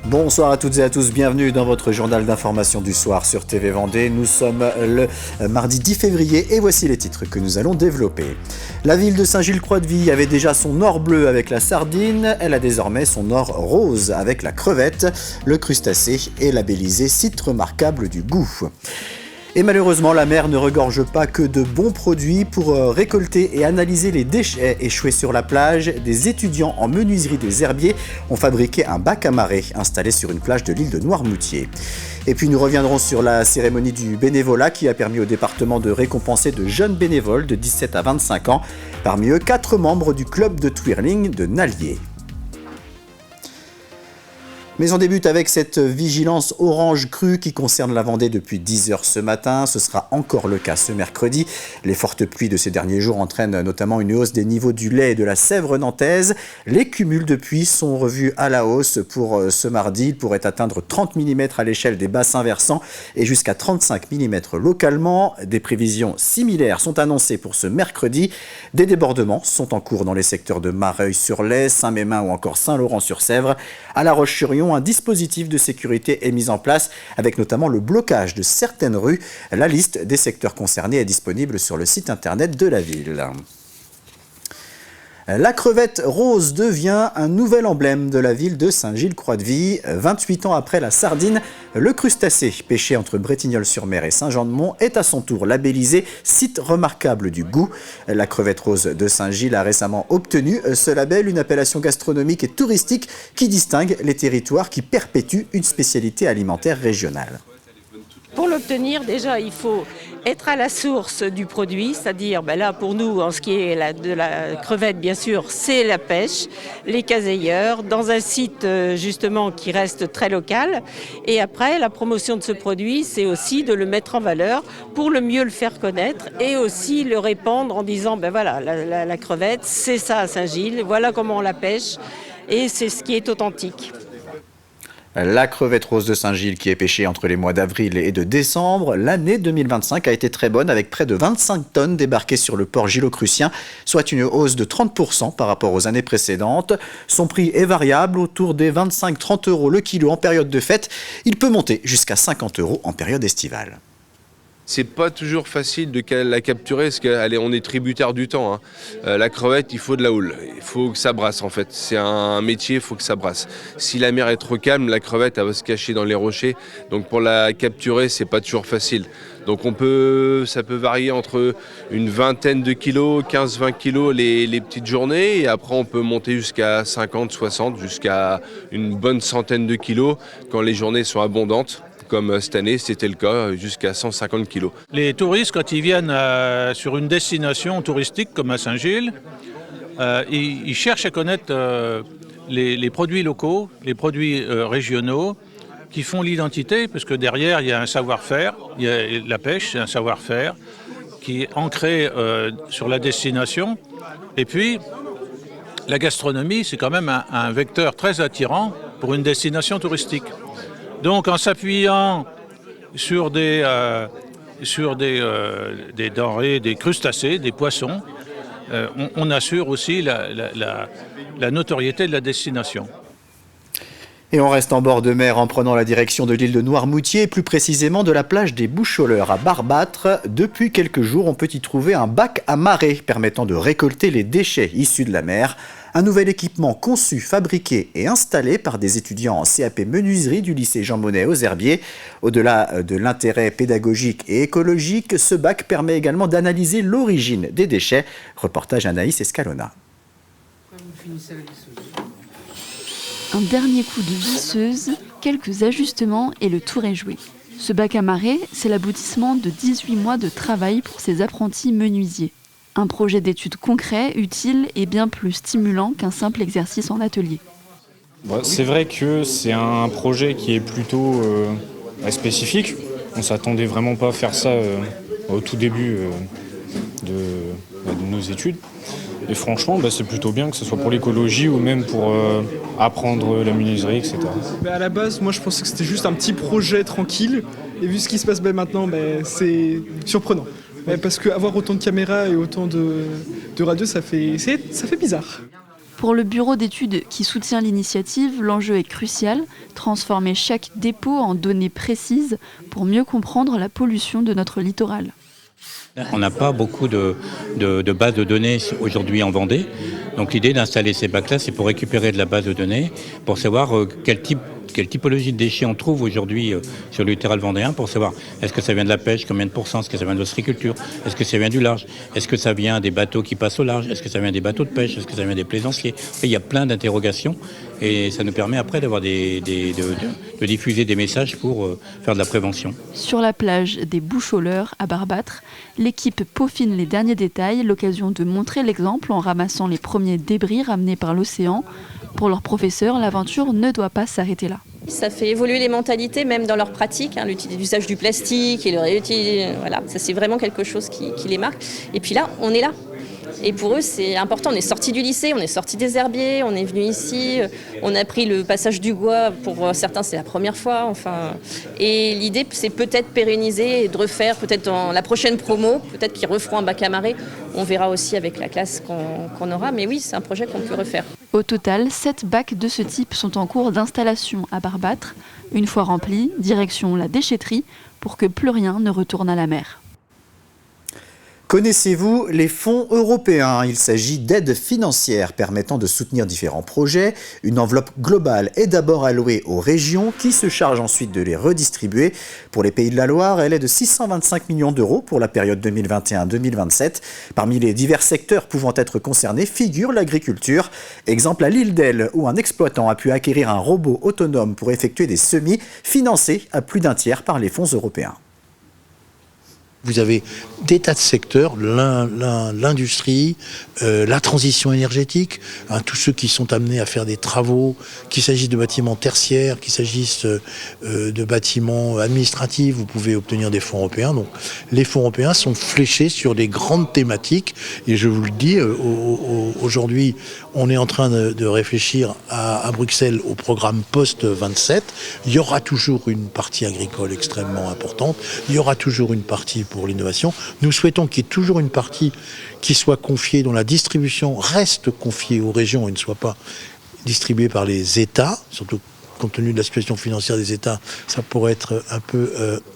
Bonsoir à toutes et à tous, bienvenue dans votre journal d'information du soir sur TV Vendée. Nous sommes le mardi 10 février et voici les titres que nous allons développer. La ville de Saint-Gilles-Croix-de-Vie avait déjà son or bleu avec la sardine, elle a désormais son or rose avec la crevette. Le crustacé est labellisé site remarquable du goût. Et malheureusement, la mer ne regorge pas que de bons produits. Pour récolter et analyser les déchets échoués sur la plage, des étudiants en menuiserie des Herbiers ont fabriqué un bac à marée installé sur une plage de l'île de Noirmoutier. Et puis nous reviendrons sur la cérémonie du bénévolat qui a permis au département de récompenser de jeunes bénévoles de 17 à 25 ans. Parmi eux, 4 membres du club de twirling de Nallier. Mais on débute avec cette vigilance orange crue qui concerne la Vendée depuis 10 heures ce matin. Ce sera encore le cas ce mercredi. Les fortes pluies de ces derniers jours entraînent notamment une hausse des niveaux du lait et de la Sèvre nantaise. Les cumuls de pluie sont revus à la hausse pour ce mardi. Ils pourraient atteindre 30 mm à l'échelle des bassins versants et jusqu'à 35 mm localement. Des prévisions similaires sont annoncées pour ce mercredi. Des débordements sont en cours dans les secteurs de Mareuil-sur-Lay, Saint-Mémin ou encore Saint-Laurent-sur-Sèvre. À La Roche-sur-Yon, un dispositif de sécurité est mis en place avec notamment le blocage de certaines rues. La liste des secteurs concernés est disponible sur le site internet de la ville. La crevette rose devient un nouvel emblème de la ville de Saint-Gilles-Croix-de-Vie. 28 ans après la sardine, le crustacé pêché entre Bretignolles-sur-Mer et Saint-Jean-de-Mont est à son tour labellisé site remarquable du goût. La crevette rose de Saint-Gilles a récemment obtenu ce label, une appellation gastronomique et touristique qui distingue les territoires qui perpétuent une spécialité alimentaire régionale. Pour l'obtenir, déjà, il faut être à la source du produit, c'est-à-dire, là, pour nous, en ce qui est de la crevette, bien sûr, c'est la pêche, les caseilleurs, dans un site, justement, qui reste très local. Et après, la promotion de ce produit, c'est aussi de le mettre en valeur pour le mieux le faire connaître et aussi le répandre en disant, voilà, la crevette, c'est ça à Saint-Gilles, voilà comment on la pêche et c'est ce qui est authentique. La crevette rose de Saint-Gilles qui est pêchée entre les mois d'avril et de décembre. L'année 2025 a été très bonne avec près de 25 tonnes débarquées sur le port Gillo-Crucien, soit une hausse de 30% par rapport aux années précédentes. Son prix est variable, autour des 25-30 euros le kilo en période de fête. Il peut monter jusqu'à 50 euros en période estivale. C'est pas toujours facile de la capturer parce qu'on est tributaire du temps. La crevette, il faut de la houle. Il faut que ça brasse en fait. C'est un métier, il faut que ça brasse. Si la mer est trop calme, la crevette elle va se cacher dans les rochers. Donc pour la capturer, c'est pas toujours facile. Donc ça peut varier entre une vingtaine de kilos, 15-20 kilos les petites journées. Et après, on peut monter jusqu'à 50, 60, jusqu'à une bonne centaine de kilos quand les journées sont abondantes. Comme cette année, c'était le cas, jusqu'à 150 kilos. Les touristes, quand ils viennent sur une destination touristique comme à Saint-Gilles, ils cherchent à connaître les produits locaux, les produits régionaux qui font l'identité, parce que derrière, il y a un savoir-faire, il y a la pêche, c'est un savoir-faire qui est ancré sur la destination. Et puis, la gastronomie, c'est quand même un vecteur très attirant pour une destination touristique. Donc en s'appuyant sur des denrées, des crustacés, des poissons, on assure aussi la notoriété de la destination. Et on reste en bord de mer en prenant la direction de l'île de Noirmoutier, et plus précisément de la plage des Boucholeurs à Barbâtre. Depuis quelques jours, on peut y trouver un bac à marée permettant de récolter les déchets issus de la mer. Un nouvel équipement conçu, fabriqué et installé par des étudiants en CAP menuiserie du lycée Jean Monnet aux Herbiers. Au-delà de l'intérêt pédagogique et écologique, ce bac permet également d'analyser l'origine des déchets. Reportage Anaïs Escalona. Un dernier coup de visseuse, quelques ajustements et le tour est joué. Ce bac à marée, c'est l'aboutissement de 18 mois de travail pour ces apprentis menuisiers. Un projet d'étude concret, utile et bien plus stimulant qu'un simple exercice en atelier. C'est vrai que c'est un projet qui est plutôt spécifique. On ne s'attendait vraiment pas à faire ça au tout début de nos études. Et franchement, c'est plutôt bien que ce soit pour l'écologie ou même pour apprendre la menuiserie, etc. À la base, moi je pensais que c'était juste un petit projet tranquille. Et vu ce qui se passe maintenant, c'est surprenant. Parce qu'avoir autant de caméras et autant de radios, ça fait bizarre. Pour le bureau d'études qui soutient l'initiative, l'enjeu est crucial, transformer chaque dépôt en données précises pour mieux comprendre la pollution de notre littoral. On n'a pas beaucoup de bases de données aujourd'hui en Vendée. Donc l'idée d'installer ces bacs-là, c'est pour récupérer de la base de données, pour savoir quelle typologie de déchets on trouve aujourd'hui sur le littoral vendéen, pour savoir est-ce que ça vient de la pêche, combien de pourcents, est-ce que ça vient de l'ostréiculture, est-ce que ça vient du large, est-ce que ça vient des bateaux qui passent au large, est-ce que ça vient des bateaux de pêche, est-ce que ça vient des plaisanciers. Il y a plein d'interrogations et ça nous permet après d'avoir de diffuser des messages pour faire de la prévention. Sur la plage des Bouches-au-Leurre à Barbâtre, l'équipe peaufine les derniers détails, l'occasion de montrer l'exemple en ramassant les premiers débris ramenés par l'océan. Pour leurs professeurs, l'aventure ne doit pas s'arrêter là. Ça fait évoluer les mentalités, même dans leur pratique, l'usage du plastique et le réutilisation. Voilà, ça c'est vraiment quelque chose qui les marque. Et puis là, on est là. Et pour eux, c'est important. On est sortis du lycée, on est sortis des herbiers, on est venu ici, on a pris le passage du Gois. Pour certains, c'est la première fois. Et l'idée, c'est peut-être pérenniser et de refaire, peut-être dans la prochaine promo, peut-être qu'ils referont un bac à marée. On verra aussi avec la classe qu'on aura. Mais oui, c'est un projet qu'on peut refaire. Au total, 7 bacs de ce type sont en cours d'installation à Barbâtre. Une fois remplis, direction la déchetterie pour que plus rien ne retourne à la mer. Connaissez-vous les fonds européens? Il s'agit d'aides financières permettant de soutenir différents projets. Une enveloppe globale est d'abord allouée aux régions qui se chargent ensuite de les redistribuer. Pour les Pays de la Loire, elle est de 625 millions d'euros pour la période 2021-2027. Parmi les divers secteurs pouvant être concernés figure l'agriculture. Exemple à l'île d'Elle où un exploitant a pu acquérir un robot autonome pour effectuer des semis financés à plus d'un tiers par les fonds européens. Vous avez des tas de secteurs, l'industrie, la transition énergétique, tous ceux qui sont amenés à faire des travaux, qu'il s'agisse de bâtiments tertiaires, qu'il s'agisse de bâtiments administratifs, vous pouvez obtenir des fonds européens. Donc les fonds européens sont fléchés sur des grandes thématiques et je vous le dis, aujourd'hui on est en train de réfléchir à Bruxelles au programme post-27. Il y aura toujours une partie agricole extrêmement importante, il y aura toujours une partie pour l'innovation. Nous souhaitons qu'il y ait toujours une partie qui soit confiée, dont la distribution reste confiée aux régions et ne soit pas distribuée par les États, surtout compte tenu de la situation financière des États, ça pourrait être un peu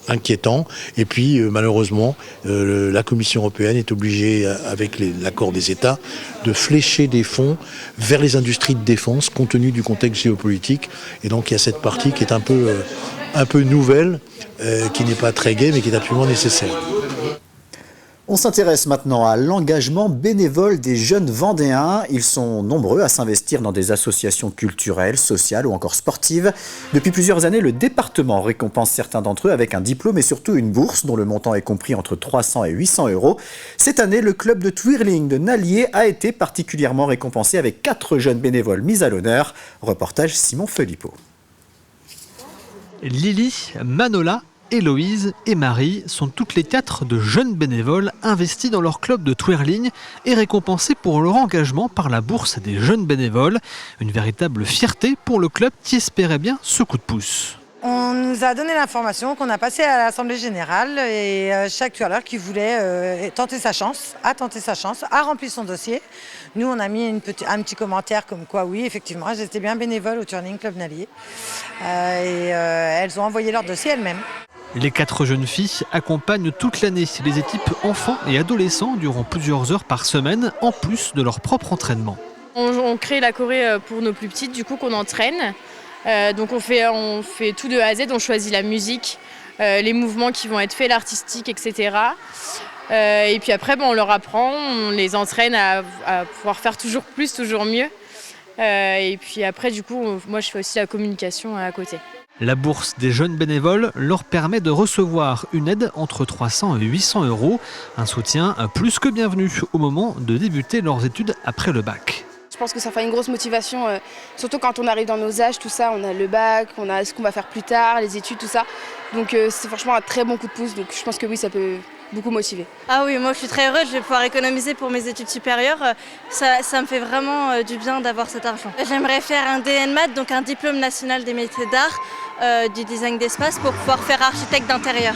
inquiétant. Et puis, malheureusement, la Commission européenne est obligée, avec l'accord des États, de flécher des fonds vers les industries de défense, compte tenu du contexte géopolitique. Et donc, il y a cette partie qui est un peu nouvelle, qui n'est pas très gaie, mais qui est absolument nécessaire. On s'intéresse maintenant à l'engagement bénévole des jeunes Vendéens. Ils sont nombreux à s'investir dans des associations culturelles, sociales ou encore sportives. Depuis plusieurs années, le département récompense certains d'entre eux avec un diplôme et surtout une bourse dont le montant est compris entre 300 et 800 euros. Cette année, le club de twirling de Nallier a été particulièrement récompensé avec 4 jeunes bénévoles mis à l'honneur. Reportage Simon Philippot. Lily, Manola, Héloïse et Marie sont toutes les 4 de jeunes bénévoles investis dans leur club de twirling et récompensés pour leur engagement par la bourse des jeunes bénévoles. Une véritable fierté pour le club qui espérait bien ce coup de pouce. On nous a donné l'information qu'on a passé à l'Assemblée Générale et chaque twirler qui voulait tenter sa chance, a rempli son dossier. Nous, on a mis un petit commentaire comme quoi, oui, effectivement, elles étaient bien bénévoles au Twirling Club Nallier. Elles ont envoyé leur dossier elles-mêmes. Les 4 jeunes filles accompagnent toute l'année les équipes enfants et adolescents durant plusieurs heures par semaine, en plus de leur propre entraînement. On crée la choré pour nos plus petites, du coup, qu'on entraîne. Donc on fait tout de A à Z, on choisit la musique, les mouvements qui vont être faits, l'artistique, etc. Et puis après, on leur apprend, on les entraîne à pouvoir faire toujours plus, toujours mieux. Et puis après, du coup, moi je fais aussi la communication à côté. La bourse des jeunes bénévoles leur permet de recevoir une aide entre 300 et 800 euros. Un soutien plus que bienvenu au moment de débuter leurs études après le bac. Je pense que ça fait une grosse motivation, surtout quand on arrive dans nos âges, tout ça, on a le bac, on a ce qu'on va faire plus tard, les études, tout ça. Donc c'est franchement un très bon coup de pouce, donc je pense que oui, ça peut beaucoup motiver. Ah oui, moi je suis très heureuse, je vais pouvoir économiser pour mes études supérieures. Ça me fait vraiment du bien d'avoir cet argent. J'aimerais faire un DN Math, donc un diplôme national des métiers d'art, du design d'espace pour pouvoir faire architecte d'intérieur.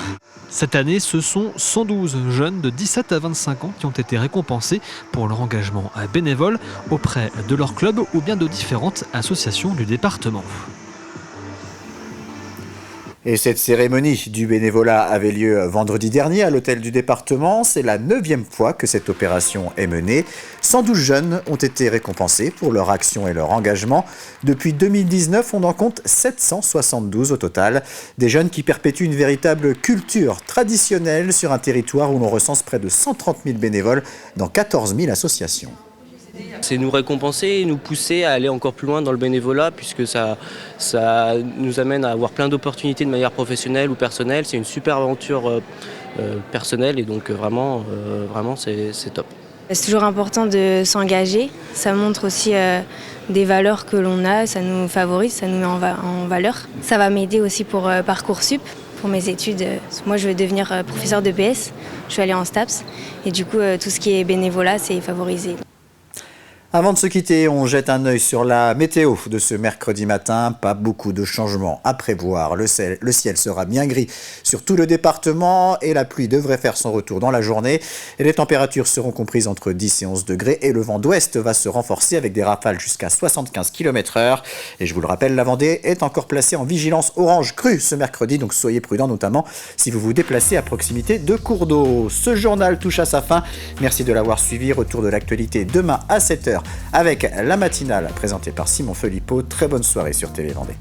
Cette année, ce sont 112 jeunes de 17 à 25 ans qui ont été récompensés pour leur engagement bénévole auprès de leur club ou bien de différentes associations du département. Et cette cérémonie du bénévolat avait lieu vendredi dernier à l'hôtel du département. C'est la 9e fois que cette opération est menée. 112 jeunes ont été récompensés pour leur action et leur engagement. Depuis 2019, on en compte 772 au total. Des jeunes qui perpétuent une véritable culture traditionnelle sur un territoire où l'on recense près de 130 000 bénévoles dans 14 000 associations. C'est nous récompenser et nous pousser à aller encore plus loin dans le bénévolat puisque ça nous amène à avoir plein d'opportunités de manière professionnelle ou personnelle. C'est une super aventure personnelle et donc vraiment c'est top. C'est toujours important de s'engager. Ça montre aussi des valeurs que l'on a, ça nous favorise, ça nous met en valeur. Ça va m'aider aussi pour Parcoursup, pour mes études. Moi, je veux devenir professeur de PS, je vais aller en STAPS et du coup, tout ce qui est bénévolat, c'est favorisé. Avant de se quitter, on jette un œil sur la météo de ce mercredi matin. Pas beaucoup de changements à prévoir. Le ciel sera bien gris sur tout le département et la pluie devrait faire son retour dans la journée. Et les températures seront comprises entre 10 et 11 degrés et le vent d'ouest va se renforcer avec des rafales jusqu'à 75 km/h. Et je vous le rappelle, la Vendée est encore placée en vigilance orange crue ce mercredi, donc soyez prudents notamment si vous vous déplacez à proximité de cours d'eau. Ce journal touche à sa fin. Merci de l'avoir suivi. Retour de l'actualité demain à 7h. Avec la matinale présentée par Simon Felipeau. Très bonne soirée sur TV Vendée.